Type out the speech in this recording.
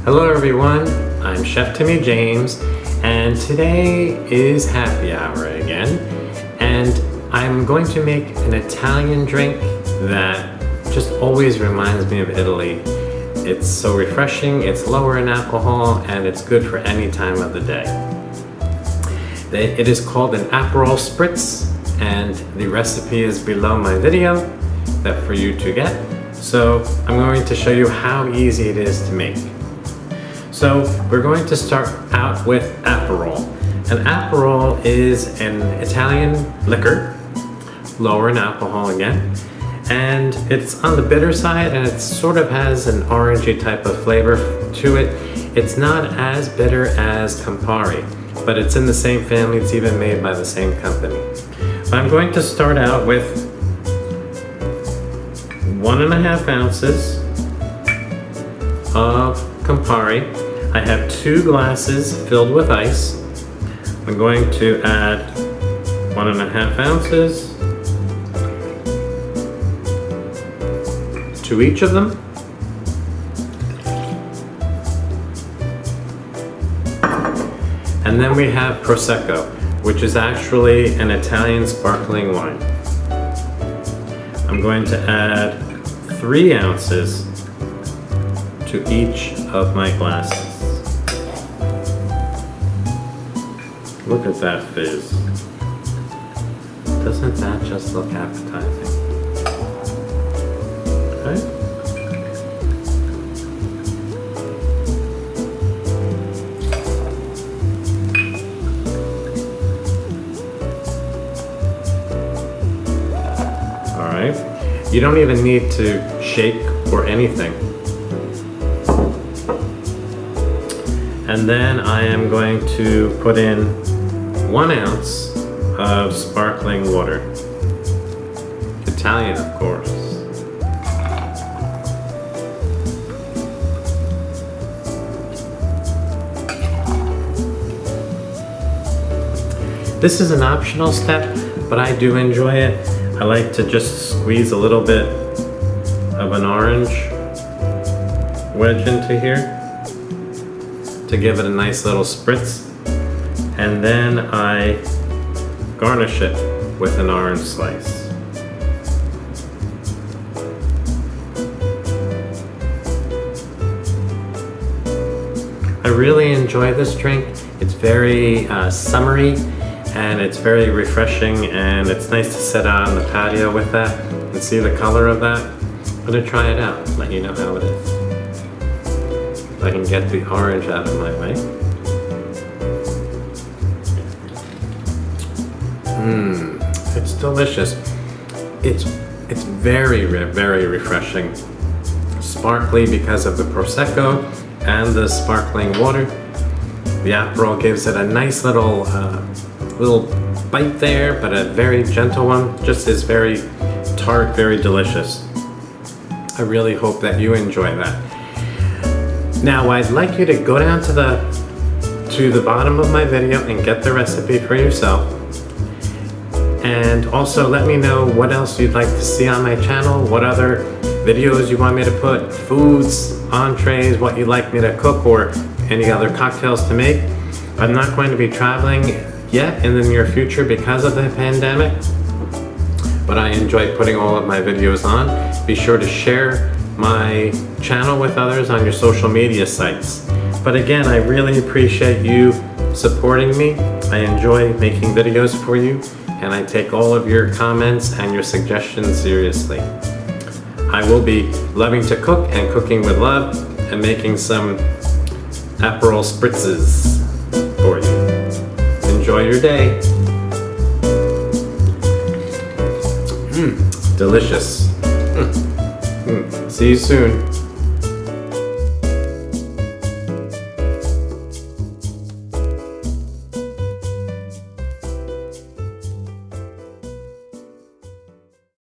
Hello everyone, I'm Chef Timmy James, and today is happy hour again, and I'm going to make an Italian drink that just always reminds me of Italy. It's so refreshing, it's lower in alcohol, and it's good for any time of the day. It is called an Aperol Spritz, and the recipe is below my video that for you to get. So I'm going to show you how easy it is to make. So we're going to start out with Aperol. An Aperol is an Italian liquor, lower in alcohol again, and it's on the bitter side, and it sort of has an orangey type of flavor to it. It's not as bitter as Campari, but it's in the same family. It's even made by the same company. But I'm going to start out with 1.5 ounces of Campari. I have 2 glasses filled with ice. I'm going to add 1.5 ounces to each of them. And then we have prosecco, which is actually an Italian sparkling wine. I'm going to add 3 ounces to each of my glasses. Look at that fizz. Doesn't that just look appetizing? Okay. All right. You don't even need to shake or anything. And then I am going to put in 1 ounce of sparkling water. Italian, of course. This is an optional step, but I do enjoy it. I like to just squeeze a little bit of an orange wedge into here to give it a nice little spritz, and then I garnish it with an orange slice. I really enjoy this drink. It's very summery, and it's very refreshing, and it's nice to sit out on the patio with that and see the color of that. I'm gonna try it out, let you know how it is. I can get the orange out of my way. It's delicious. It's very, very refreshing. Sparkly because of the prosecco and the sparkling water. The Aperol gives it a nice little bite there, but a very gentle one. Just is very tart, very delicious. I really hope that you enjoy that. Now I'd like you to go down to the bottom of my video and get the recipe for yourself. And also let me know what else you'd like to see on my channel, what other videos you want me to put, foods, entrees, what you'd like me to cook, or any other cocktails to make. I'm not going to be traveling yet in the near future because of the pandemic, but I enjoy putting all of my videos on. Be sure to share my channel with others on your social media sites. But again, I really appreciate you supporting me. I enjoy making videos for you, and I take all of your comments and your suggestions seriously. I will be loving to cook and cooking with love and making some Aperol Spritzes for you. Enjoy your day. Delicious. See you soon.